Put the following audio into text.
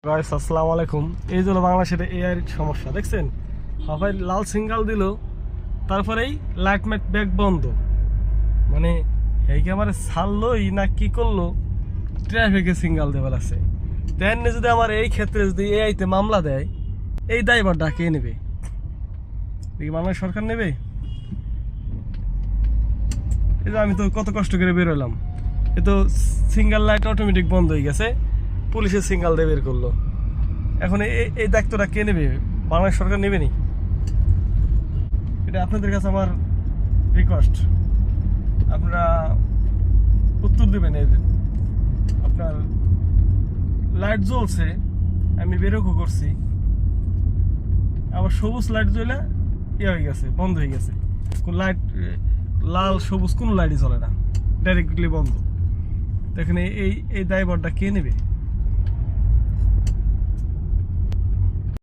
Guys আসসালামু আলাইকুম। এই হলো বাংলাদেশের এআই সমস্যা, দেখছেন? সবাই লাল সিগন্যাল দিল, তারপরেই লাইট ম্যাট ব্যাগ বন্ধ। মানে এই ক্যামেরা ছাড়লোই না কি করলো, ট্রাফিকে সিগন্যাল দেওয়ার আছে। তেমনি যদি আমার এই ক্ষেত্রে যদি এআইতে মামলা দেয়, এই দায়ভারটা কে নেবে? দেখি বাংলাদেশ সরকার নেবে? এই যে আমি তো কত কষ্ট করে বেরোলাম, এ তো সিঙ্গেল লাইট অটোমেটিক বন্ধ হয়ে গেছে, পুলিশের সিগন্যাল দিয়ে বের করলো। এখন এই দায়িত্বটা কে নেবে? বাংলাদেশ সরকার নেবে নি? এটা আপনাদের কাছে আমার রিকোয়েস্ট, আপনারা উত্তর দেবেন। এর আপনার লাইট জ্বলছে, আমি বেরোকো করছি, আবার সবুজ লাইট জ্বলে হয়ে গেছে, বন্ধ হয়ে গেছে। কোন লাইট লাল সবুজ কোনো লাইটই জ্বলে না, ডাইরেক্টলি বন্ধ। দেখেন এই দায়ভারটা কে নেবে?